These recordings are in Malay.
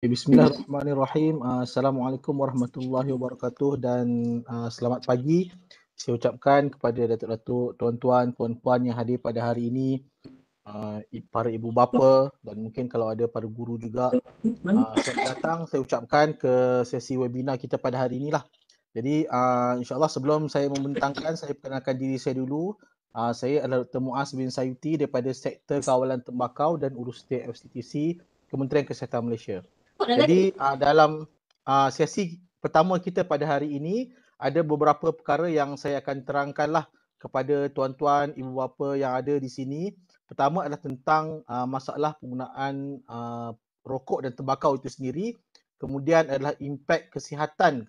Bismillahirrahmanirrahim. Assalamualaikum warahmatullahi wabarakatuh dan selamat pagi. Saya ucapkan kepada datuk-datuk, tuan-tuan, puan-puan yang hadir pada hari ini, para ibu bapa dan mungkin kalau ada para guru juga. Selamat datang saya ucapkan ke sesi webinar kita pada hari inilah. Jadi insyaAllah sebelum saya membentangkan, saya perkenalkan diri saya dulu. Saya adalah Dr. Muaz bin Sayuti daripada Sektor Kawalan Tembakau dan Urus State FCTC, Kementerian Kesihatan Malaysia. Jadi dalam sesi pertama kita pada hari ini, ada beberapa perkara yang saya akan terangkanlah kepada tuan-tuan, ibu bapa yang ada di sini. Pertama adalah tentang masalah penggunaan rokok dan tembakau itu sendiri. Kemudian adalah impak kesihatan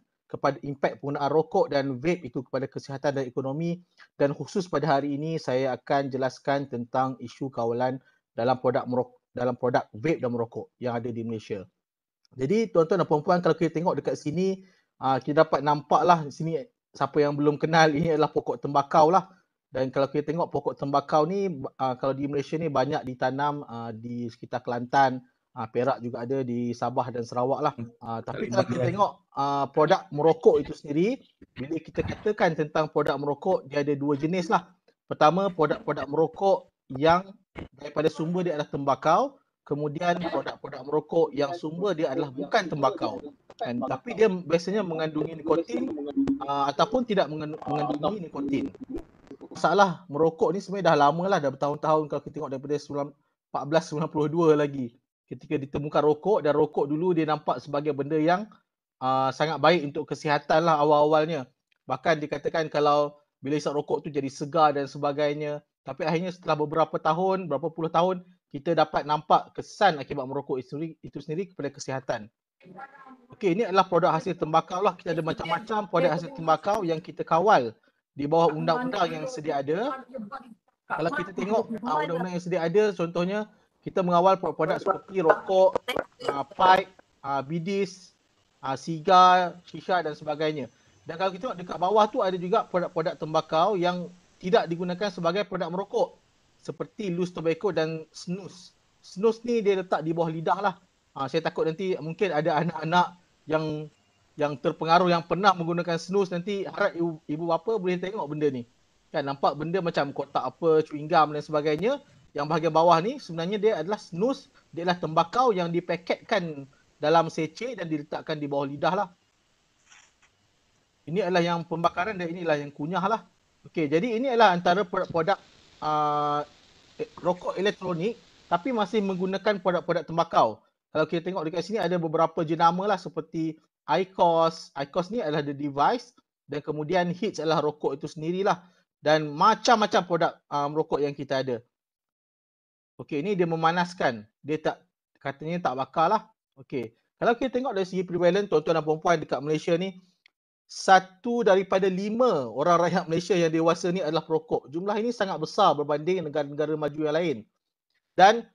impak penggunaan rokok dan vape itu kepada kesihatan dan ekonomi. Dan khusus pada hari ini saya akan jelaskan tentang isu kawalan dalam produk vape dan merokok yang ada di Malaysia. Jadi tuan-tuan dan puan-puan, kalau kita tengok dekat sini, kita dapat nampaklah di sini siapa yang belum kenal, ini adalah pokok tembakau lah. Dan kalau kita tengok pokok tembakau ni, kalau di Malaysia ni banyak ditanam di sekitar Kelantan, Perak juga ada, di Sabah dan Sarawak lah. Tapi kalau kita tengok produk merokok itu sendiri, bila kita katakan tentang produk merokok, dia ada dua jenis lah. Pertama, produk-produk merokok yang daripada sumber dia adalah tembakau. Kemudian produk-produk merokok yang sumber dia adalah bukan tembakau, tapi dia biasanya mengandungi nikotin ataupun tidak mengandungi nikotin. Masalah merokok ni sebenarnya dah lama lah, dah bertahun-tahun. Kalau kita tengok daripada 1492 lagi, ketika ditemukan rokok, dan rokok dulu dia nampak sebagai benda yang sangat baik untuk kesihatan lah awal-awalnya. Bahkan dikatakan kalau bila isap rokok tu jadi segar dan sebagainya. Tapi akhirnya setelah beberapa tahun, berapa puluh tahun, kita dapat nampak kesan akibat merokok itu sendiri kepada kesihatan. Okey, ini adalah produk hasil tembakau lah. Kita ada macam-macam produk hasil tembakau yang kita kawal di bawah undang-undang yang sedia ada. Kalau kita tengok undang-undang yang sedia ada, contohnya kita mengawal produk-produk seperti rokok, pipe, bidis, sigar, shisha dan sebagainya. Dan kalau kita tengok dekat bawah tu ada juga produk-produk tembakau yang tidak digunakan sebagai produk merokok, seperti loose tobacco dan snus. Snus ni dia letak di bawah lidah lah. Saya takut nanti mungkin ada anak-anak yang terpengaruh, yang pernah menggunakan snus, nanti harap ibu bapa boleh tengok benda ni. Kan nampak benda macam kotak apa, chewing gum dan sebagainya. Yang bahagian bawah ni sebenarnya dia adalah snus, dia adalah tembakau yang dipaketkan dalam seceh dan diletakkan di bawah lidah lah. Ini adalah yang pembakaran dan inilah yang kunyah lah. Okey, jadi ini adalah antara produk-produk rokok elektronik tapi masih menggunakan produk-produk tembakau. Kalau kita tengok dekat sini ada beberapa jenama lah seperti IQOS. IQOS ni adalah the device, dan kemudian HEETS adalah rokok itu sendirilah, dan macam-macam produk merokok yang kita ada. Okey, ini dia memanaskan. Dia tak, katanya tak bakar lah. Okey, kalau kita tengok dari segi prevalent, tuan-tuan dan puan-puan, dekat Malaysia ni, 1 daripada 5 orang rakyat Malaysia yang dewasa ni adalah perokok. Jumlah ini sangat besar berbanding negara-negara maju yang lain. Dan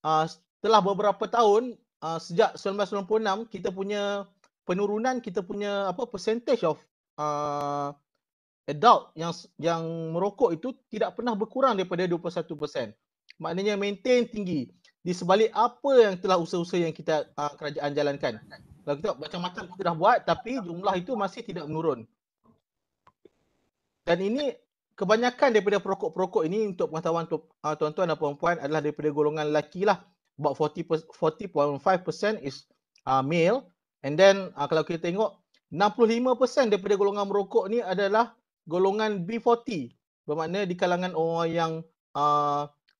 setelah beberapa tahun, sejak 1996, kita punya penurunan, kita punya percentage of adult yang merokok itu tidak pernah berkurang daripada 21%. Maknanya maintain tinggi di sebalik apa yang telah usaha-usaha yang kita kerajaan jalankan. Kalau kita macam-macam kita dah buat, tapi jumlah itu masih tidak menurun. Dan ini kebanyakan daripada perokok-perokok ini, untuk pengetahuan tuan-tuan dan puan-puan, adalah daripada golongan lelaki lah. About 40.5% is male. And then kalau kita tengok 65% daripada golongan merokok ni adalah golongan B40. Bermakna di kalangan orang yang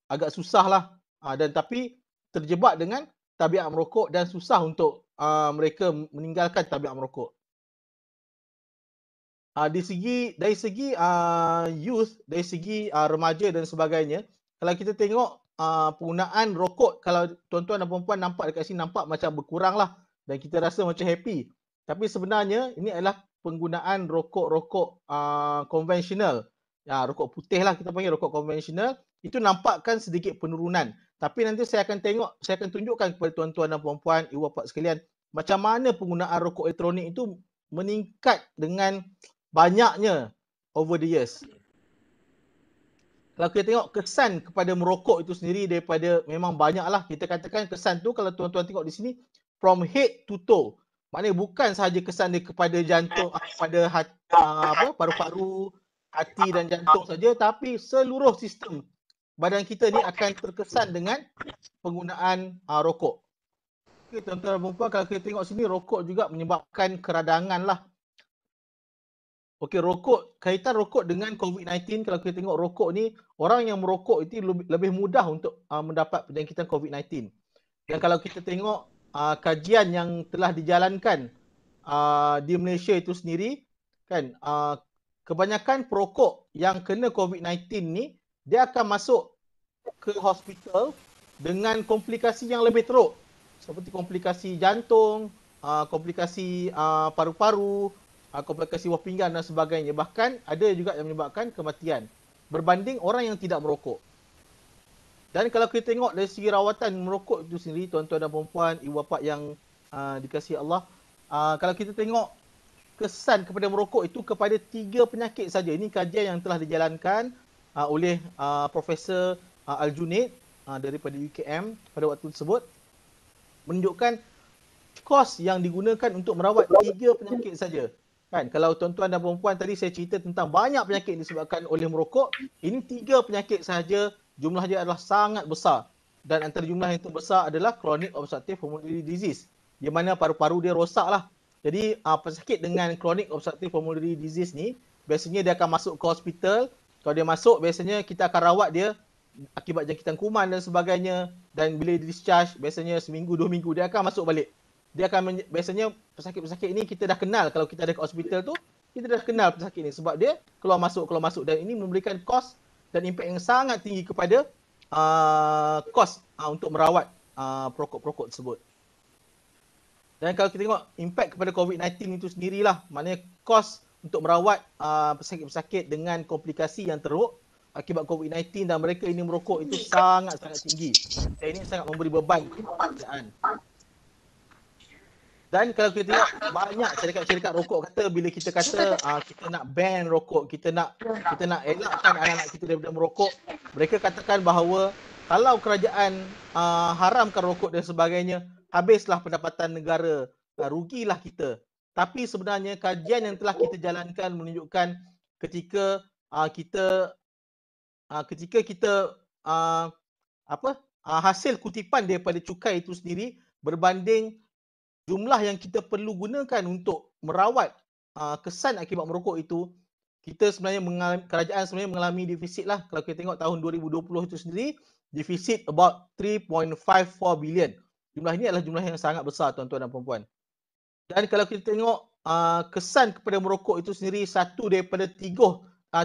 agak susah lah. Dan tapi terjebak dengan tabiat merokok dan susah untuk mereka meninggalkan tabiat merokok. Dari segi youth, dari segi remaja dan sebagainya, kalau kita tengok penggunaan rokok, kalau tuan-tuan dan puan-puan nampak dekat sini, nampak macam berkurang lah, dan kita rasa macam happy. Tapi sebenarnya ini adalah penggunaan rokok-rokok konvensional. Rokok putih lah kita panggil, rokok konvensional. Itu nampakkan sedikit penurunan. Tapi nanti saya akan tunjukkan kepada tuan-tuan dan puan-puan, ibu bapa sekalian, macam mana penggunaan rokok elektronik itu meningkat dengan banyaknya over the years. Kalau kita tengok kesan kepada merokok itu sendiri, daripada memang banyaklah, kita katakan kesan tu, kalau tuan-tuan tengok di sini, from head to toe. Maknanya bukan sahaja kesan dia kepada jantung, kepada paru-paru, hati dan jantung saja, tapi seluruh sistem badan kita ni akan terkesan dengan penggunaan rokok. Okay, tuan-tuan dan puan, kalau kita tengok sini, rokok juga menyebabkan keradangan lah. Okey, kaitan rokok dengan COVID-19, kalau kita tengok rokok ni, orang yang merokok itu lebih mudah untuk mendapat penjangkitan COVID-19. Dan kalau kita tengok kajian yang telah dijalankan di Malaysia itu sendiri, kan, kebanyakan perokok yang kena COVID-19 ni, dia akan masuk ke hospital dengan komplikasi yang lebih teruk, seperti komplikasi jantung, komplikasi paru-paru, komplikasi buah pinggang dan sebagainya. Bahkan ada juga yang menyebabkan kematian berbanding orang yang tidak merokok. Dan kalau kita tengok dari segi rawatan merokok itu sendiri, tuan-tuan dan puan-puan, ibu bapa yang dikasihi Allah, kalau kita tengok kesan kepada merokok itu kepada 3 penyakit saja. Ini kajian yang telah dijalankan oleh Profesor Al-Junaid daripada UKM pada waktu tersebut, menunjukkan kos yang digunakan untuk merawat 3 penyakit saja. Kan, kalau tuan-tuan dan puan-puan tadi saya cerita tentang banyak penyakit disebabkan oleh merokok, ini 3 penyakit sahaja, jumlahnya adalah sangat besar. Dan antara jumlah yang terbesar adalah chronic obstructive pulmonary disease, di mana paru-paru dia rosak lah. Jadi pesakit dengan chronic obstructive pulmonary disease ni, biasanya dia akan masuk ke hospital. Kalau dia masuk, biasanya kita akan rawat dia akibat jangkitan kuman dan sebagainya. Dan bila discharge, biasanya seminggu, 2 minggu, dia akan masuk balik. Dia akan biasanya pesakit-pesakit ini kita dah kenal. Kalau kita ada ke hospital tu, kita dah kenal pesakit ni sebab dia keluar masuk. Dan ini memberikan kos dan impak yang sangat tinggi kepada kos untuk merawat perokok-perokok tersebut. Dan kalau kita tengok impak kepada COVID-19 itu sendirilah, maknanya kos untuk merawat pesakit-pesakit dengan komplikasi yang teruk akibat COVID-19 dan mereka ini merokok itu sangat-sangat tinggi. Dan ini sangat memberi beban kepada kerajaan. Dan kalau kita tengok, banyak syarikat-syarikat rokok kata bila kita kata kita nak ban rokok, kita nak elakkan anak-anak kita daripada merokok, mereka katakan bahawa kalau kerajaan haramkan rokok dan sebagainya, habislah pendapatan negara, rugilah kita. Tapi sebenarnya kajian yang telah kita jalankan menunjukkan ketika kita hasil kutipan daripada cukai itu sendiri berbanding jumlah yang kita perlu gunakan untuk merawat kesan akibat merokok itu, kerajaan sebenarnya mengalami defisit lah. Kalau kita tengok tahun 2020 itu sendiri, defisit about 3.54 bilion. Jumlah ini adalah jumlah yang sangat besar, tuan-tuan dan puan-puan. Dan kalau kita tengok kesan kepada merokok itu sendiri, 1 daripada 30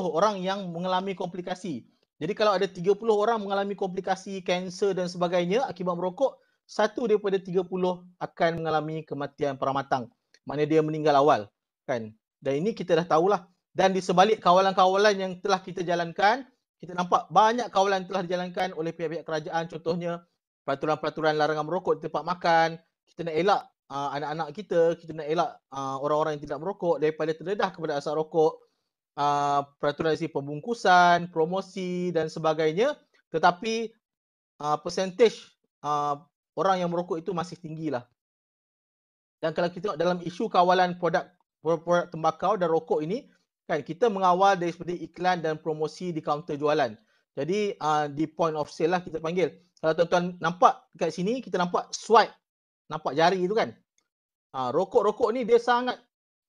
orang yang mengalami komplikasi. Jadi kalau ada 30 orang mengalami komplikasi, kanser dan sebagainya akibat merokok, 1 daripada 30 akan mengalami kematian pramatang. Maknanya dia meninggal awal, kan? Dan ini kita dah tahulah. Dan di sebalik kawalan-kawalan yang telah kita jalankan, kita nampak banyak kawalan telah dijalankan oleh pihak-pihak kerajaan. Contohnya peraturan-peraturan larangan merokok di tempat makan. Kita nak elak anak-anak kita nak elak orang-orang yang tidak merokok daripada terdedah kepada asap rokok. Peraturan dari pembungkusan, promosi dan sebagainya. Tetapi persentage orang yang merokok itu masih tinggi lah. Dan kalau kita tengok dalam isu kawalan produk tembakau dan rokok ini, kan, kita mengawal dari seperti iklan dan promosi di kaunter jualan. Jadi di point of sale lah kita panggil. Kalau tuan-tuan nampak kat sini, kita nampak swipe, nampak jari itu kan. Rokok-rokok ni dia sangat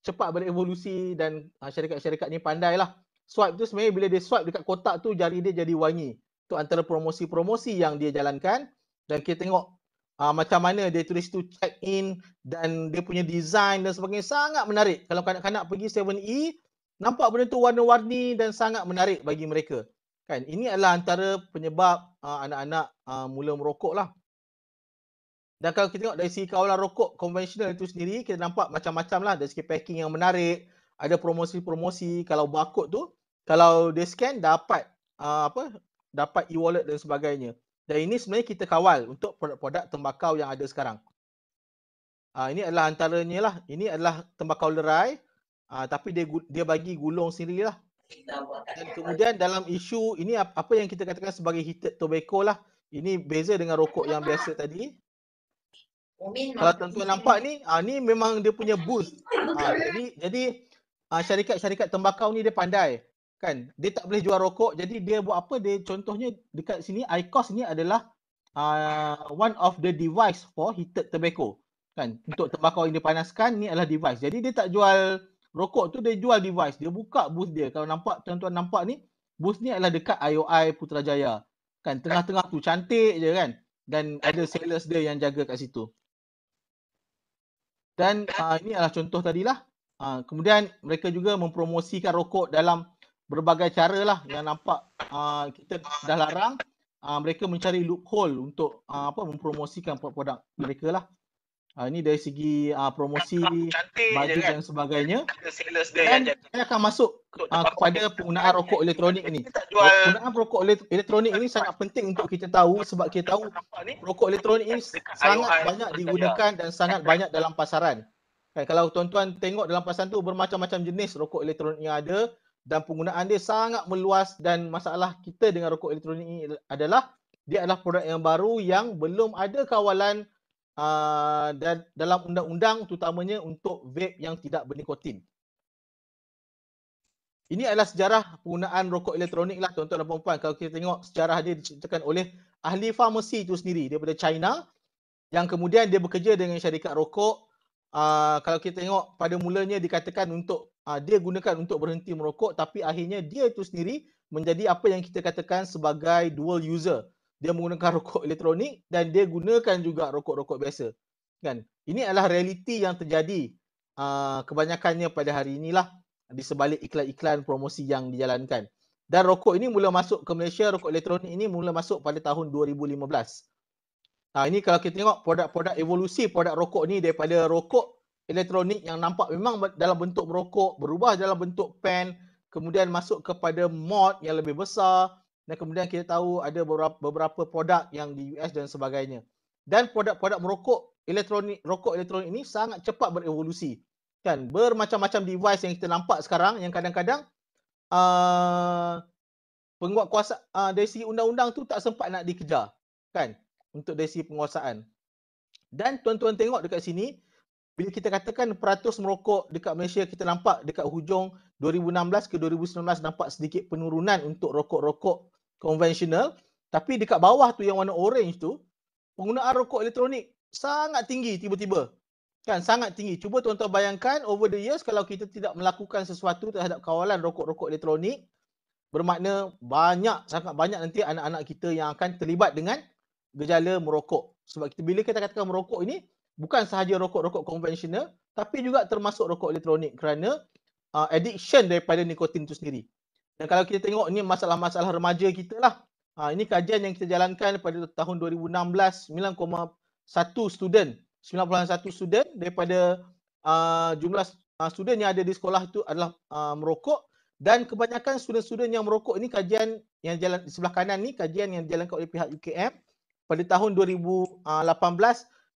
cepat berevolusi dan syarikat-syarikat ni pandai lah. Swipe tu sebenarnya bila dia swipe dekat kotak tu, jari dia jadi wangi. Itu antara promosi-promosi yang dia jalankan. Dan kita tengok macam mana dia tulis tu check in dan dia punya design dan sebagainya sangat menarik. Kalau kanak-kanak pergi 7E, nampak benda tu warna-warni dan sangat menarik bagi mereka. Kan, ini adalah antara penyebab anak-anak mula merokok lah. Dan kalau kita tengok dari segi kawalan rokok konvensional itu sendiri, kita nampak macam-macam lah. Dari segi packing yang menarik, ada promosi-promosi. Kalau barcode tu, kalau dia scan dapat dapat e-wallet dan sebagainya. Dan ini sebenarnya kita kawal untuk produk-produk tembakau yang ada sekarang. Ini adalah antaranya lah. Ini adalah tembakau lerai, tapi dia bagi gulung sendiri lah. Dan kemudian dalam isu ini apa yang kita katakan sebagai heated tobacco lah. Ini beza dengan rokok yang biasa tadi. Kalau tuan-tuan nampak ni, ni memang dia punya booth. Jadi syarikat-syarikat tembakau ni dia pandai. Kan? Dia tak boleh jual rokok, jadi dia buat apa? Dia contohnya dekat sini IQOS ni adalah one of the device for heated tobacco. Kan? Untuk tembakau yang dipanaskan ni adalah device. Jadi dia tak jual rokok tu, dia jual device. Dia buka booth dia. Kalau nampak tuan-tuan nampak ni, booth ni adalah dekat IOI Putrajaya. Kan? Tengah-tengah tu cantik je kan? Dan ada sales dia yang jaga kat situ. Dan ini adalah contoh tadilah. Kemudian mereka juga mempromosikan rokok dalam berbagai cara lah yang nampak kita dah larang. Mereka mencari loophole untuk mempromosikan produk mereka lah. Ini dari segi promosi, budget dan sebagainya. Dan saya akan masuk kepada penggunaan rokok elektronik ini. Penggunaan rokok elektronik ini sangat penting untuk kita tahu sebab kita tahu rokok elektronik ini sangat banyak digunakan dan sangat banyak dalam pasaran. Kalau tuan-tuan tengok dalam pasaran tu bermacam-macam jenis rokok elektronik yang ada dan penggunaan dia sangat meluas, dan masalah kita dengan rokok elektronik ini adalah dia adalah produk yang baru yang belum ada kawalan dan dalam undang-undang, terutamanya untuk vape yang tidak bernikotin. Ini adalah sejarah penggunaan rokok elektronik lah tuan-tuan dan puan-puan. Kalau kita tengok sejarah dia diciptakan oleh ahli farmasi itu sendiri daripada China, yang kemudian dia bekerja dengan syarikat rokok. Kalau kita tengok pada mulanya dikatakan untuk dia gunakan untuk berhenti merokok, tapi akhirnya dia itu sendiri menjadi apa yang kita katakan sebagai dual user. Dia menggunakan rokok elektronik dan dia gunakan juga rokok-rokok biasa. Kan? Ini adalah realiti yang terjadi kebanyakannya pada hari inilah di sebalik iklan-iklan promosi yang dijalankan. Dan rokok ini mula masuk ke Malaysia, rokok elektronik ini mula masuk pada tahun 2015. Ini kalau kita tengok produk-produk evolusi produk rokok ni daripada rokok elektronik yang nampak memang dalam bentuk merokok, berubah dalam bentuk pen, kemudian masuk kepada mod yang lebih besar, dan kemudian kita tahu ada beberapa produk yang di US dan sebagainya. Dan produk-produk rokok elektronik ini sangat cepat berevolusi. Kan, bermacam-macam device yang kita nampak sekarang yang kadang-kadang penguatkuasa dari segi undang-undang tu tak sempat nak dikejar, kan, untuk dari segi penguasaan. Dan tuan-tuan tengok dekat sini, bila kita katakan peratus merokok dekat Malaysia, kita nampak dekat hujung 2016 ke 2019 nampak sedikit penurunan untuk rokok-rokok konvensional, tapi dekat bawah tu yang warna orange tu, penggunaan rokok elektronik sangat tinggi tiba-tiba. Kan, sangat tinggi. Cuba tuan-tuan bayangkan over the years kalau kita tidak melakukan sesuatu terhadap kawalan rokok-rokok elektronik, bermakna sangat banyak nanti anak-anak kita yang akan terlibat dengan gejala merokok. Sebab bila kita katakan merokok ini bukan sahaja rokok-rokok konvensional, tapi juga termasuk rokok elektronik kerana addiction daripada nikotin itu sendiri. Dan kalau kita tengok ini masalah-masalah remaja kita lah. Ini kajian yang kita jalankan pada tahun 2016, 9,1 student daripada jumlah student yang ada di sekolah itu adalah merokok, dan kebanyakan student-student yang merokok ini, kajian yang jalan di sebelah kanan ni, kajian yang dijalankan oleh pihak UKM pada tahun 2018,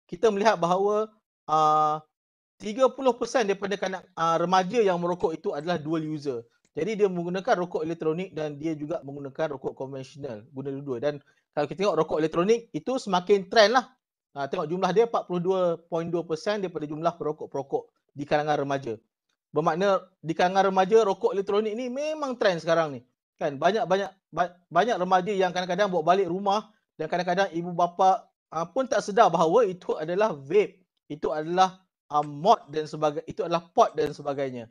kita melihat bahawa 30% daripada remaja yang merokok itu adalah dual user. Jadi dia menggunakan rokok elektronik dan dia juga menggunakan rokok konvensional, guna dua-dua. Dan kalau kita tengok rokok elektronik itu semakin trend lah. Tengok jumlah dia 42.2% daripada jumlah perokok-perokok di kalangan remaja. Bermakna di kalangan remaja rokok elektronik ni memang trend sekarang ni. Kan, banyak remaja yang kadang-kadang bawa balik rumah dan kadang-kadang ibu bapa pun tak sedar bahawa itu adalah vape, itu adalah mod dan sebagainya, itu adalah pot dan sebagainya.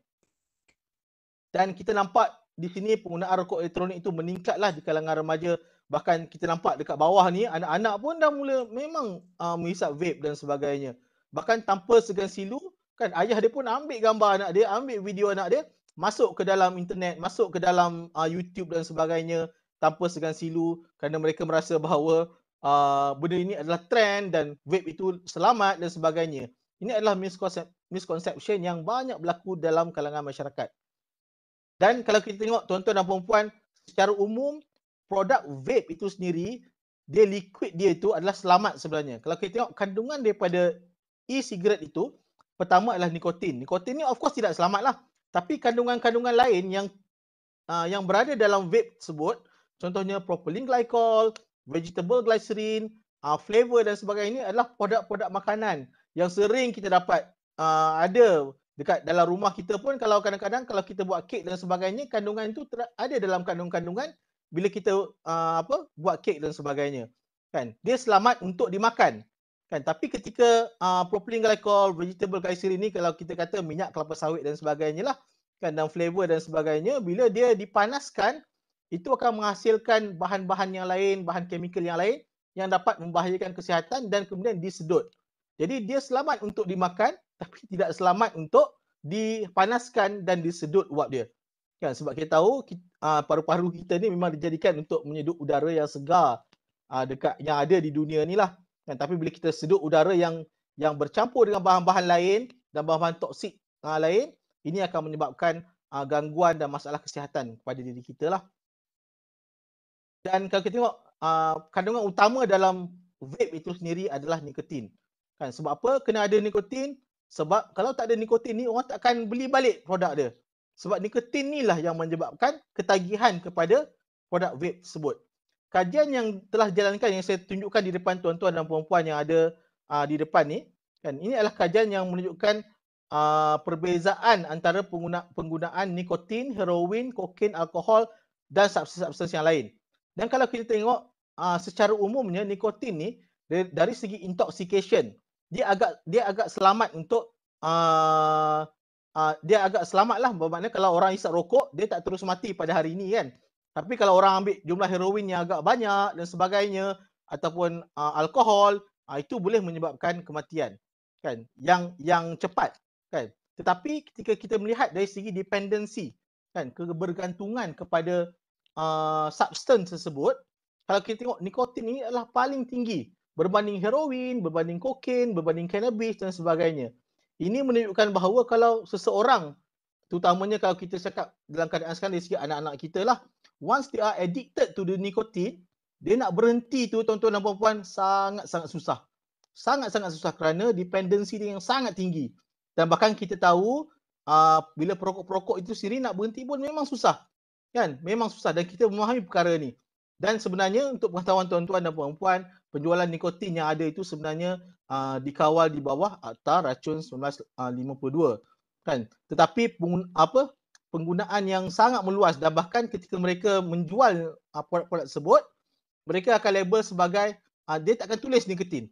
Dan kita nampak di sini penggunaan rokok elektronik itu meningkatlah di kalangan remaja. Bahkan kita nampak dekat bawah ni anak-anak pun dah mula memang menghisap vape dan sebagainya. Bahkan tanpa segan silu, kan, ayah dia pun ambil gambar anak dia, ambil video anak dia, masuk ke dalam internet, masuk ke dalam YouTube dan sebagainya tanpa segan silu, kerana mereka merasa bahawa benda ini adalah trend dan vape itu selamat dan sebagainya. Ini adalah misconception yang banyak berlaku dalam kalangan masyarakat. Dan kalau kita tengok tuan-tuan dan puan-puan, secara umum produk vape itu sendiri, dia liquid dia itu adalah selamat sebenarnya. Kalau kita tengok kandungan daripada e-cigarette itu, pertama adalah nikotin. Nikotin ni of course tidak selamat lah. Tapi kandungan-kandungan lain yang berada dalam vape tersebut, contohnya propylene glycol, vegetable glycerin, flavor dan sebagainya adalah produk-produk makanan yang sering kita dapat ada dekat dalam rumah kita pun. Kalau kadang-kadang kalau kita buat kek dan sebagainya, kandungan itu ada dalam kandungan bila kita buat kek dan sebagainya. Kan? Dia selamat untuk dimakan. Kan? Tapi ketika propylene glycol, vegetable glycerin ni, kalau kita kata minyak kelapa sawit dan sebagainya lah, kan, dan flavor dan sebagainya, bila dia dipanaskan, itu akan menghasilkan bahan-bahan yang lain, bahan kimia yang lain yang dapat membahayakan kesihatan dan kemudian disedut. Jadi dia selamat untuk dimakan tapi tidak selamat untuk dipanaskan dan disedut uap dia. Kan, sebab kita tahu paru-paru kita ni memang dijadikan untuk menyedut udara yang segar dekat yang ada di dunia ni lah. Kan, tapi bila kita sedut udara yang bercampur dengan bahan-bahan lain dan bahan-bahan toksik lain, ini akan menyebabkan gangguan dan masalah kesihatan kepada diri kita lah. Dan kalau kita tengok kandungan utama dalam vape itu sendiri adalah nikotin. Kan, sebab apa kena ada nikotin? Sebab kalau tak ada nikotin ni, orang tak akan beli balik produk dia. Sebab nikotin ni lah yang menyebabkan ketagihan kepada produk vape tersebut. Kajian yang telah dijalankan yang saya tunjukkan di depan tuan-tuan dan puan-puan yang ada di depan ni, kan, ini adalah kajian yang menunjukkan perbezaan antara penggunaan nikotin, heroin, kokain, alkohol dan substansi yang lain. Dan kalau kita tengok secara umumnya nikotin ni dari segi intoxication, dia agak selamat untuk dia agak selamat lah, bermakna kalau orang isap rokok dia tak terus mati pada hari ini kan. Tapi kalau orang ambil jumlah heroin yang agak banyak dan sebagainya ataupun alkohol, itu boleh menyebabkan kematian kan, yang cepat kan. Tetapi ketika kita melihat dari segi dependensi kan, kebergantungan kepada substance tersebut, kalau kita tengok nikotin ini adalah paling tinggi berbanding heroin, berbanding kokain, berbanding cannabis dan sebagainya. Ini menunjukkan bahawa kalau seseorang, terutamanya kalau kita cakap dalam keadaan sekarang dari segi anak-anak kita lah, once they are addicted to the nicotine, dia nak berhenti tu tuan-tuan dan puan-puan sangat-sangat susah. Sangat-sangat susah kerana dependensi dia yang sangat tinggi. Dan bahkan kita tahu bila perokok-perokok itu sendiri nak berhenti pun memang susah. Kan? Memang susah dan kita memahami perkara ni. Dan sebenarnya untuk pengetahuan tuan-tuan dan puan-puan, penjualan nikotin yang ada itu sebenarnya dikawal di bawah Akta Racun 1952. Kan? Tetapi penggunaan yang sangat meluas dan bahkan ketika mereka menjual produk-produk tersebut, mereka akan label sebagai dia tak akan tulis nikotin.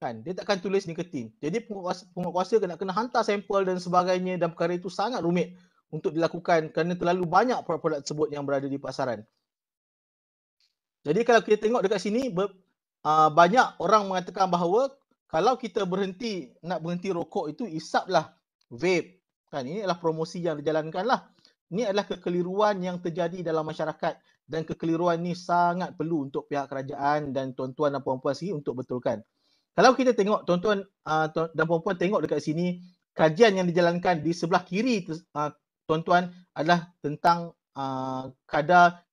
Kan? Dia tak akan tulis nikotin. Jadi penguatkuasa kena hantar sampel dan sebagainya, dan perkara itu sangat rumit untuk dilakukan kerana terlalu banyak produk-produk tersebut yang berada di pasaran. Jadi kalau kita tengok dekat sini, banyak orang mengatakan bahawa kalau kita nak berhenti rokok itu, isaplah vape. Kan, ini adalah promosi yang dijalankan lah. Ini adalah kekeliruan yang terjadi dalam masyarakat dan kekeliruan ini sangat perlu untuk pihak kerajaan dan tuan-tuan dan puan-puan sini untuk betulkan. Kalau kita tengok tuan-tuan dan puan-puan tengok dekat sini, kajian yang dijalankan di sebelah kiri tuan-tuan adalah tentang kadar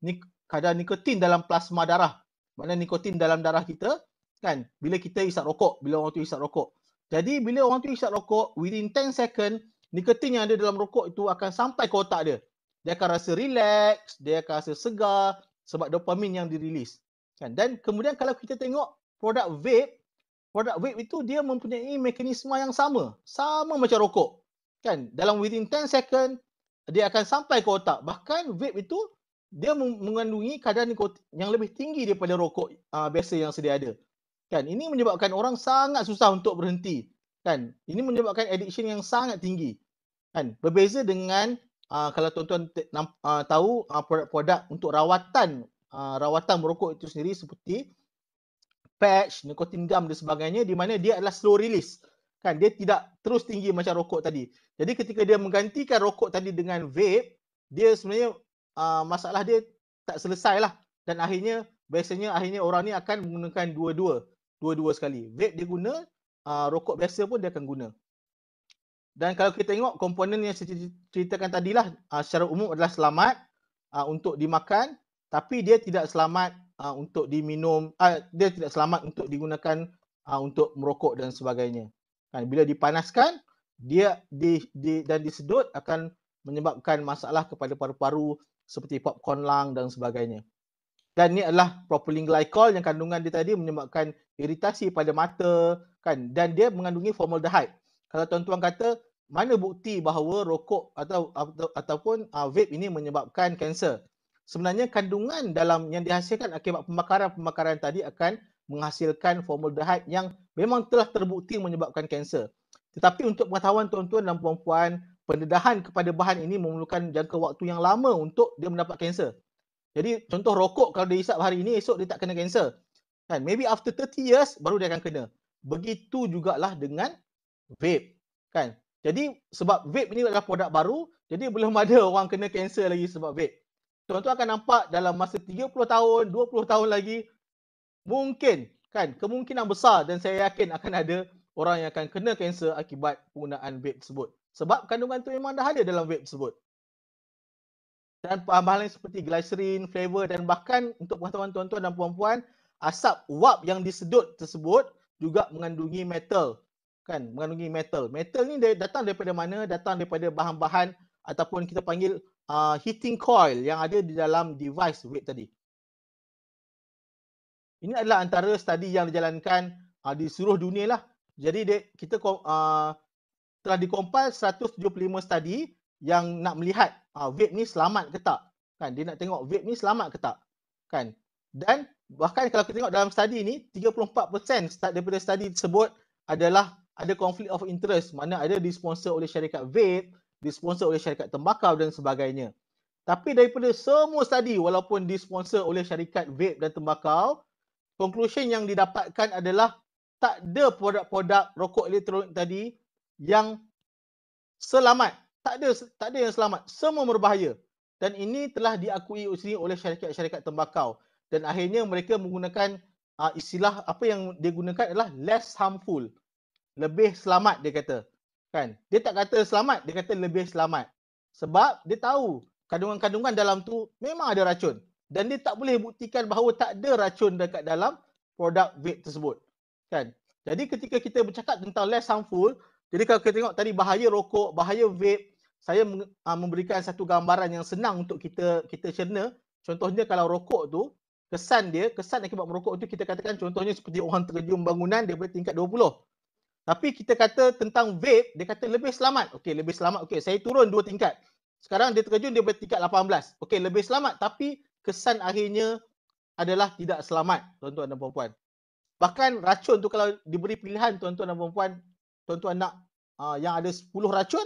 nikotin dalam plasma darah. Maknanya nikotin dalam darah kita kan bila kita isap rokok, bila orang tu isap rokok. Jadi bila orang tu isap rokok, within 10 second nikotin yang ada dalam rokok itu akan sampai ke otak dia. Dia akan rasa relax, dia akan rasa segar sebab dopamin yang dirilis. Kan? Dan kemudian kalau kita tengok produk vape itu dia mempunyai mekanisme yang sama macam rokok. Kan? Dalam within 10 second dia akan sampai ke otak. Bahkan vape itu dia mengandungi kadar nikotin yang lebih tinggi daripada rokok biasa yang sedia ada. Kan, ini menyebabkan orang sangat susah untuk berhenti. Kan, ini menyebabkan addiction yang sangat tinggi. Kan, berbeza dengan kalau tuan-tuan tahu produk-produk untuk rawatan merokok itu sendiri seperti patch, nikotin gum dan sebagainya, di mana dia adalah slow release. Kan, dia tidak terus tinggi macam rokok tadi. Jadi ketika dia menggantikan rokok tadi dengan vape, dia sebenarnya masalah dia tak selesai lah. Dan biasanya orang ni akan menggunakan dua-dua sekali. Vape dia guna, rokok biasa pun dia akan guna. Dan kalau kita tengok komponen yang saya ceritakan tadilah, secara umum adalah selamat untuk dimakan, tapi dia tidak selamat untuk diminum, dia tidak selamat untuk digunakan untuk merokok dan sebagainya. Bila dipanaskan, dia dan disedut akan menyebabkan masalah kepada paru-paru seperti popcorn lung dan sebagainya. Dan ni adalah propylene glycol yang kandungan dia tadi menyebabkan iritasi pada mata kan, dan dia mengandungi formaldehyde. Kalau tuan-tuan kata mana bukti bahawa rokok ataupun vape ini menyebabkan kanser? Sebenarnya kandungan dalam yang dihasilkan akibat pembakaran tadi akan menghasilkan formaldehyde yang memang telah terbukti menyebabkan kanser. Tetapi untuk pengetahuan tuan-tuan dan puan-puan, pendedahan kepada bahan ini memerlukan jangka waktu yang lama untuk dia mendapat kanser. Jadi contoh rokok kalau dia hisap hari ini, esok dia tak kena kanser. Kan? Maybe after 30 years baru dia akan kena. Begitu jugalah dengan vape. Kan? Jadi sebab vape ni adalah produk baru, jadi belum ada orang kena kanser lagi sebab vape. Tuan-tuan akan nampak dalam masa 30 tahun, 20 tahun lagi, mungkin kan, kemungkinan besar dan saya yakin akan ada orang yang akan kena kanser akibat penggunaan vape tersebut. Sebab kandungan tu memang dah ada dalam vape tersebut. Dan bahan-bahan lain seperti glycerin, flavor dan bahkan untuk pengetahuan tuan-tuan dan puan-puan, asap wap yang disedut tersebut juga mengandungi metal. Kan, mengandungi metal. Metal ni datang daripada mana? Datang daripada bahan-bahan ataupun kita panggil heating coil yang ada di dalam device vape tadi. Ini adalah antara studi yang dijalankan di seluruh dunia lah. Jadi kita telah dikompil 175 studi yang nak melihat vape ni selamat ke tak. Kan, dia nak tengok vape ni selamat ke tak. Kan. Dan bahkan kalau kita tengok dalam studi ni, 34% daripada studi tersebut adalah ada conflict of interest, mana ada disponsor oleh syarikat vape, disponsor oleh syarikat tembakau dan sebagainya. Tapi daripada semua studi walaupun disponsor oleh syarikat vape dan tembakau, conclusion yang didapatkan adalah tak ada produk-produk rokok elektronik tadi yang selamat. Tak ada yang selamat. Semua berbahaya. Dan ini telah diakui oleh syarikat-syarikat tembakau. Dan akhirnya mereka menggunakan istilah apa yang dia gunakan adalah less harmful. Lebih selamat dia kata. Kan? Dia tak kata selamat, dia kata lebih selamat. Sebab dia tahu kandungan-kandungan dalam tu memang ada racun. Dan dia tak boleh buktikan bahawa tak ada racun dekat dalam produk vape tersebut. Kan? Jadi ketika kita bercakap tentang less harmful, jadi kalau kita tengok tadi bahaya rokok, bahaya vape, saya memberikan satu gambaran yang senang untuk kita cerna. Contohnya kalau rokok tu, kesan akibat merokok tu kita katakan contohnya seperti orang terjun bangunan daripada tingkat 20. Tapi kita kata tentang vape, dia kata lebih selamat. Okey, lebih selamat. Okey, saya turun 2 tingkat. Sekarang dia terjun daripada tingkat 18. Okey, lebih selamat tapi kesan akhirnya adalah tidak selamat, tuan-tuan dan puan-puan. Bahkan racun tu kalau diberi pilihan tuan-tuan dan puan-puan, tuan-tuan nak yang ada 10 racun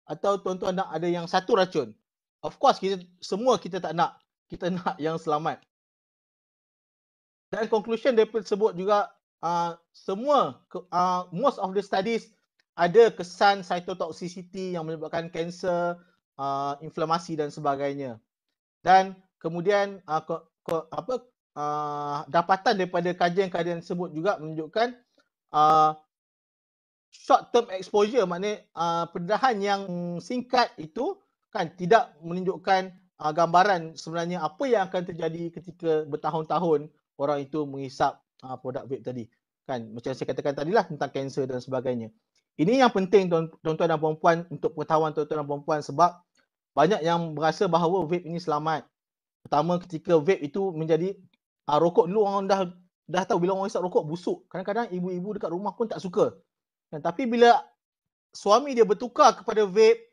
atau tuan-tuan nak ada yang 1 racun. Of course kita tak nak. Kita nak yang selamat. Dan conclusion daripada tersebut juga most of the studies ada kesan cytotoxicity yang menyebabkan kanser, inflamasi dan sebagainya. Dan kemudian dapatan daripada kajian-kajian tersebut juga menunjukkan short term exposure, maknanya pendedahan yang singkat itu kan tidak menunjukkan gambaran sebenarnya apa yang akan terjadi ketika bertahun-tahun orang itu menghisap produk vape tadi. Kan macam saya katakan tadilah tentang kanser dan sebagainya. Ini yang penting tuan-tuan dan puan-puan untuk pengetahuan tuan-tuan dan puan-puan, sebab banyak yang berasa bahawa vape ini selamat. Pertama ketika vape itu menjadi rokok dulu orang dah tahu bila orang hisap rokok busuk. Kadang-kadang ibu-ibu dekat rumah pun tak suka. Dan tapi bila suami dia bertukar kepada vape,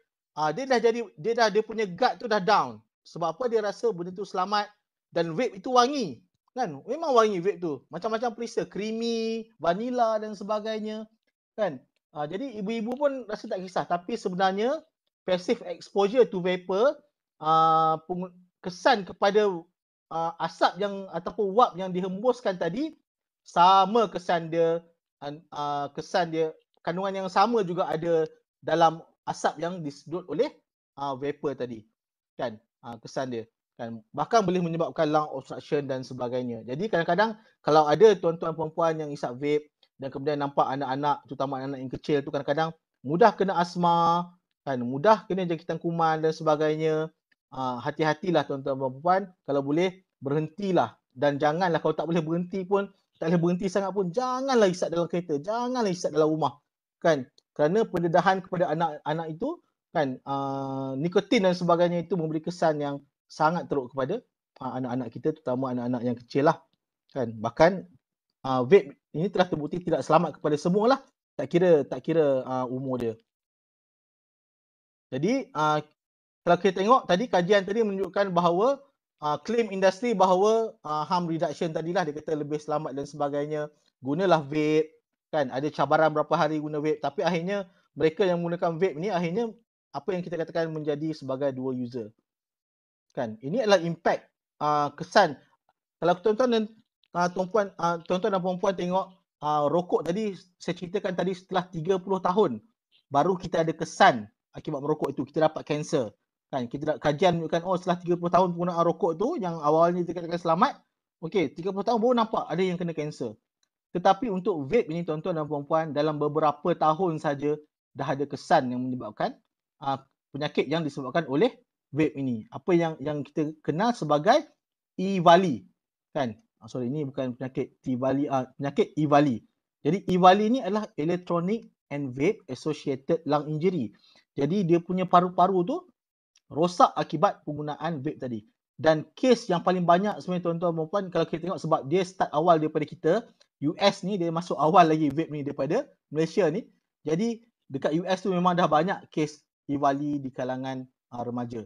dia punya gut tu dah down. Sebab apa? Dia rasa benda tu selamat dan vape itu wangi. Kan? Memang wangi vape tu. Macam-macam perisa, creamy, vanilla dan sebagainya. Kan? Jadi ibu-ibu pun rasa tak kisah, tapi sebenarnya passive exposure to vapor, kesan kepada asap yang ataupun wap yang dihembuskan tadi sama kesan dia, kandungan yang sama juga ada dalam asap yang disedut oleh vapor tadi. Kan? Kesan dia. Kan? Bahkan boleh menyebabkan lung obstruction dan sebagainya. Jadi kadang-kadang kalau ada tuan-tuan perempuan yang isap vape dan kemudian nampak anak-anak, terutama anak-anak yang kecil tu kadang-kadang mudah kena asma, kan, mudah kena jangkitan kuman dan sebagainya. Hati-hatilah tuan-tuan perempuan, kalau boleh berhentilah, dan janganlah kalau tak boleh berhenti pun, tak boleh berhenti sangat pun, janganlah isap dalam kereta, janganlah isap dalam rumah. Kan? Kerana pendedahan kepada anak-anak itu kan, nikotin dan sebagainya itu memberi kesan yang sangat teruk kepada anak-anak kita, terutama anak-anak yang kecil lah kan. Bahkan vape ini telah terbukti tidak selamat kepada semua lah, tak kira umur dia. Jadi kalau kita tengok tadi kajian tadi menunjukkan bahawa claim industri bahawa harm reduction tadilah, dia kata lebih selamat dan sebagainya, gunalah vape kan, ada cabaran berapa hari guna vape, tapi akhirnya mereka yang menggunakan vape ni akhirnya apa yang kita katakan menjadi sebagai dual user kan. Ini adalah impact kesan. Kalau tuan-tuan dan tuan-tuan dan puan-puan tengok rokok tadi, saya ceritakan tadi setelah 30 tahun baru kita ada kesan akibat merokok itu, kita dapat kanser kan. Kita kajian menunjukkan setelah 30 tahun penggunaan rokok tu yang awalnya dikatakan selamat, okey 30 tahun baru nampak ada yang kena kanser. Tetapi untuk vape ini tuan-tuan dan puan-puan, dalam beberapa tahun saja dah ada kesan yang menyebabkan penyakit yang disebabkan oleh vape ini. Apa yang kita kenal sebagai EVALI kan. Sorry, ini bukan penyakit T-Vali, penyakit EVALI. Jadi EVALI ni adalah Electronic and Vape Associated Lung Injury. Jadi dia punya paru-paru tu rosak akibat penggunaan vape tadi. Dan kes yang paling banyak sebenarnya tuan-tuan dan puan, kalau kita tengok sebab dia start awal daripada kita, US ni dia masuk awal lagi vape ni daripada Malaysia ni. Jadi dekat US tu memang dah banyak kes EVALI di kalangan remaja.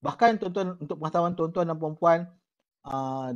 Bahkan tuan-tuan, untuk pengetahuan tuan-tuan dan puan-puan,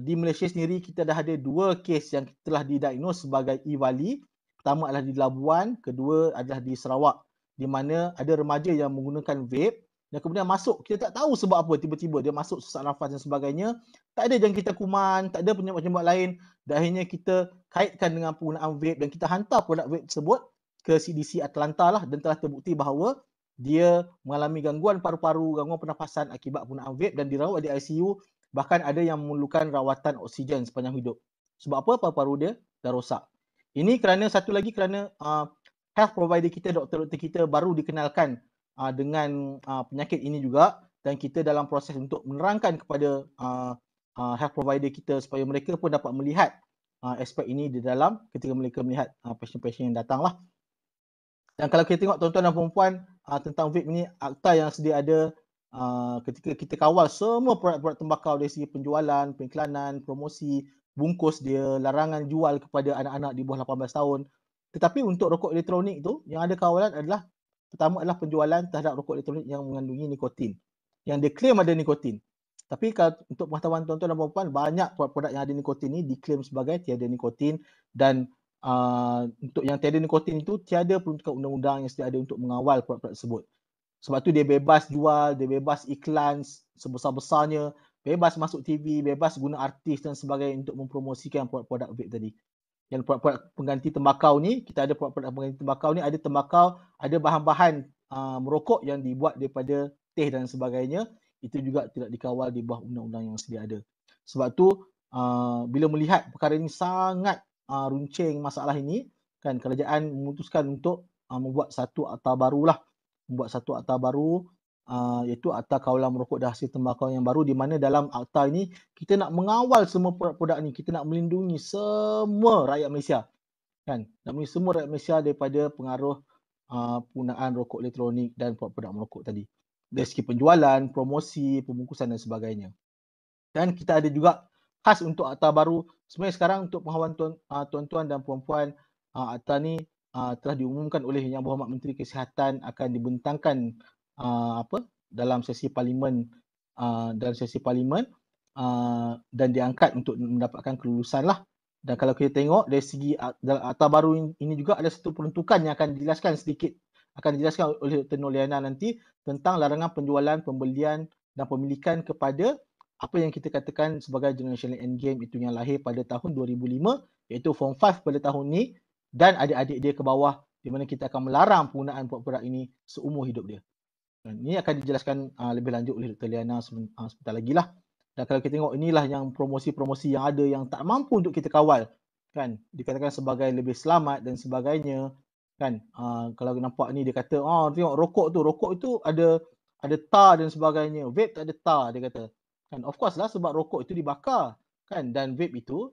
di Malaysia sendiri kita dah ada 2 kes yang telah didiagnos sebagai EVALI. Pertama adalah di Labuan, kedua adalah di Sarawak, di mana ada remaja yang menggunakan vape dan kemudian masuk, kita tak tahu sebab apa tiba-tiba dia masuk sesak nafas dan sebagainya, tak ada jangkitan kuman, tak ada penyebab-penyebab lain, dan akhirnya kita kaitkan dengan penggunaan vape dan kita hantar produk vape tersebut ke CDC Atlanta lah, dan telah terbukti bahawa dia mengalami gangguan paru-paru, gangguan pernafasan akibat penggunaan vape dan dirawat di ICU. Bahkan ada yang memerlukan rawatan oksigen sepanjang hidup. Sebab apa? Paru-paru dia dah rosak. Ini kerana satu lagi kerana health provider kita, doktor-doktor kita baru dikenalkan dengan penyakit ini juga, dan kita dalam proses untuk menerangkan kepada health provider kita supaya mereka pun dapat melihat aspek ini di dalam ketika mereka melihat pasien-pasien yang datang lah. Dan kalau kita tengok tuan-tuan dan puan-puan tentang vape ini, akta yang sedia ada ketika kita kawal semua produk-produk tembakau dari segi penjualan, pengiklanan, promosi, bungkus dia, larangan jual kepada anak-anak di bawah 18 tahun. Tetapi untuk rokok elektronik tu, yang ada kawalan adalah, pertama adalah penjualan terhadap rokok elektronik yang mengandungi nikotin, yang dia claim ada nikotin. Tapi kalau untuk pengetahuan tuan-tuan dan puan-puan, banyak produk-produk yang ada nikotin ni diklaim sebagai tiada nikotin, dan untuk yang tiada nikotin itu tiada peruntukan undang-undang yang sedia ada untuk mengawal produk-produk tersebut. Sebab tu dia bebas jual, dia bebas iklan sebesar-besarnya, bebas masuk TV, bebas guna artis dan sebagainya untuk mempromosikan produk-produk vape tadi. Yang produk-produk pengganti tembakau ni, kita ada produk-produk pengganti tembakau ni, ada tembakau, ada bahan-bahan merokok yang dibuat daripada teh dan sebagainya, itu juga tidak dikawal di bawah undang-undang yang sedia ada. Sebab tu bila melihat perkara ini sangat runcing masalah ini, kan kerajaan memutuskan untuk membuat satu akta barulah, iaitu Akta Kawalan Merokok dan Hasil Tembakau yang baru, di mana dalam akta ini kita nak mengawal semua produk-produk ni, kita nak melindungi semua rakyat Malaysia, kan, nak melindungi semua rakyat Malaysia daripada pengaruh penggunaan rokok elektronik dan produk-produk merokok tadi, dari segi penjualan, promosi, pembungkusan dan sebagainya. Dan kita ada juga khas untuk akta baru, sebenarnya sekarang untuk pengetahuan tuan-tuan dan puan-puan, akta ni telah diumumkan oleh Yang Berhormat Menteri Kesihatan akan dibentangkan dalam sesi parlimen, dan diangkat untuk mendapatkan kelulusan lah. Dan kalau kita tengok dari segi akta baru ini juga ada satu peruntukan yang akan dijelaskan oleh Dr. Noliana nanti, tentang larangan penjualan, pembelian dan pemilikan kepada apa yang kita katakan sebagai generational endgame, itu yang lahir pada tahun 2005, iaitu Form 5 pada tahun ni, dan adik-adik dia ke bawah, di mana kita akan melarang penggunaan produk ini seumur hidup dia. Dan ini akan dijelaskan lebih lanjut oleh Dr. Liana sebentar lagi lah. Dan kalau kita tengok, inilah yang promosi-promosi yang ada yang tak mampu untuk kita kawal, kan, dikatakan sebagai lebih selamat dan sebagainya, kan. Kalau nampak ni dia kata, tengok rokok itu ada tar dan sebagainya, vape tak ada tar, dia kata. Kan, of course lah, sebab rokok itu dibakar, kan, dan vape itu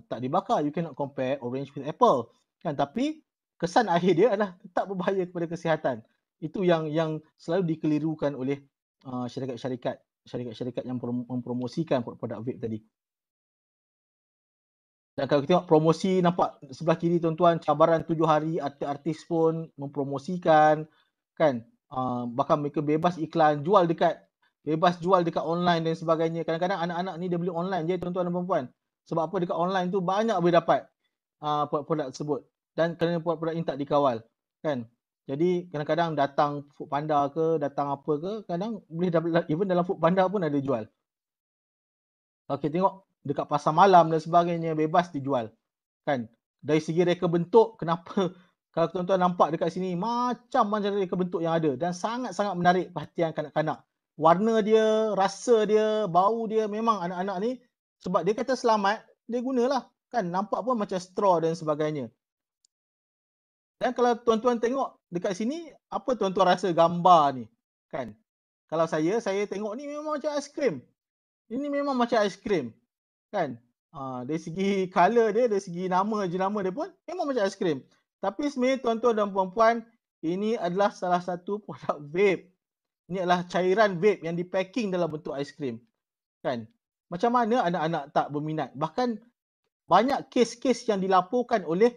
tak dibakar. You cannot compare orange with apple, kan. Tapi kesan akhir dia adalah tetap berbahaya kepada kesihatan. Itu yang selalu dikelirukan oleh syarikat-syarikat syarikat-syarikat yang mempromosikan produk vape tadi. Dan kalau kita tengok promosi, nampak sebelah kiri tuan-tuan, cabaran 7 hari, artis-artis pun mempromosikan, kan. Bahkan mereka bebas iklan, bebas jual dekat online dan sebagainya. Kadang-kadang anak-anak ni dia beli online je tuan-tuan dan puan-puan. Sebab apa, dekat online tu banyak boleh dapat produk tersebut. Dan kerana produk ini tak dikawal, kan. Jadi kadang-kadang datang Foodpanda ke, datang apa ke, kadang boleh dapat, even dalam Foodpanda pun ada jual. Kalau kita tengok dekat pasar malam dan sebagainya, bebas dijual, kan. Dari segi reka bentuk, kenapa kalau tuan-tuan nampak dekat sini macam-macam reka bentuk yang ada dan sangat-sangat menarik perhatian kanak-kanak. Warna dia, rasa dia, bau dia, memang anak-anak ni sebab dia kata selamat, dia gunalah, kan. Nampak pun macam straw dan sebagainya. Dan kalau tuan-tuan tengok dekat sini, apa tuan-tuan rasa gambar ni, kan. Kalau saya tengok ni memang macam aiskrim. Ini memang macam aiskrim, kan. Dari segi color dia, dari segi jenama dia pun memang macam aiskrim. Tapi sebenarnya tuan-tuan dan puan-puan, ini adalah salah satu produk vape. Ini adalah cairan vape yang dipacking dalam bentuk aiskrim, kan. Macam mana anak-anak tak berminat? Bahkan banyak kes-kes yang dilaporkan oleh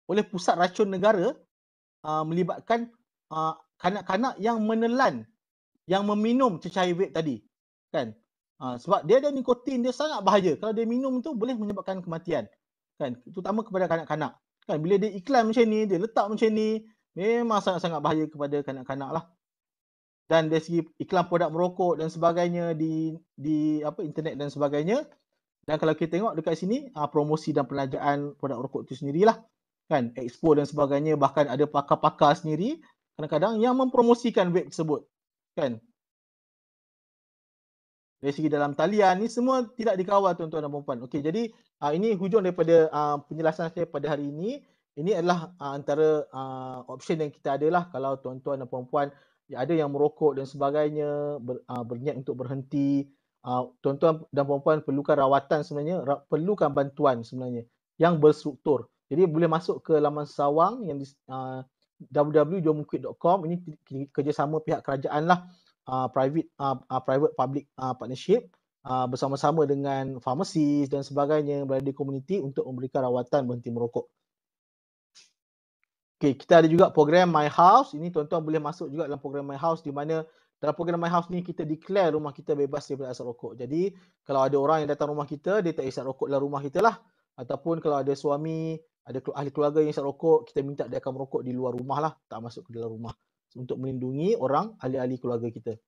Pusat Racun Negara melibatkan kanak-kanak yang menelan, yang meminum cecair vape tadi, kan. Sebab dia ada nikotin, dia sangat bahaya. Kalau dia minum tu boleh menyebabkan kematian, kan. Terutama kepada kanak-kanak, kan. Bila dia iklan macam ni, dia letak macam ni, memang sangat-sangat bahaya kepada kanak-kanak lah. Dan dari segi iklan produk merokok dan sebagainya di internet dan sebagainya. Dan kalau kita tengok dekat sini, promosi dan perniagaan produk rokok itu sendirilah, kan. Expo dan sebagainya, bahkan ada pakar-pakar sendiri kadang-kadang yang mempromosikan vape tersebut, kan. Dari segi dalam talian ni semua tidak dikawal tuan-tuan dan puan-puan. Okey, jadi ini hujung daripada penjelasan saya pada hari ini. Ini adalah antara option yang kita adalah kalau tuan-tuan dan puan-puan ada yang merokok dan sebagainya, berniat untuk berhenti. Tuan-tuan dan puan-puan perlukan rawatan sebenarnya, perlukan bantuan sebenarnya yang berstruktur. Jadi boleh masuk ke laman sawang yang www.jomquit.com. Ini kerjasama pihak kerajaan lah. Private public partnership bersama-sama dengan pharmacist dan sebagainya berada di komuniti untuk memberikan rawatan berhenti merokok. Okey, kita ada juga program My House. Ini tuan-tuan boleh masuk juga dalam program My House, di mana dalam program My House ni kita declare rumah kita bebas daripada asap rokok. Jadi kalau ada orang yang datang rumah kita, dia tak isap rokok dalam rumah kita lah. Ataupun kalau ada suami, ada ahli keluarga yang isap rokok, kita minta dia akan merokok di luar rumah lah, tak masuk ke dalam rumah, untuk melindungi orang ahli-ahli keluarga kita.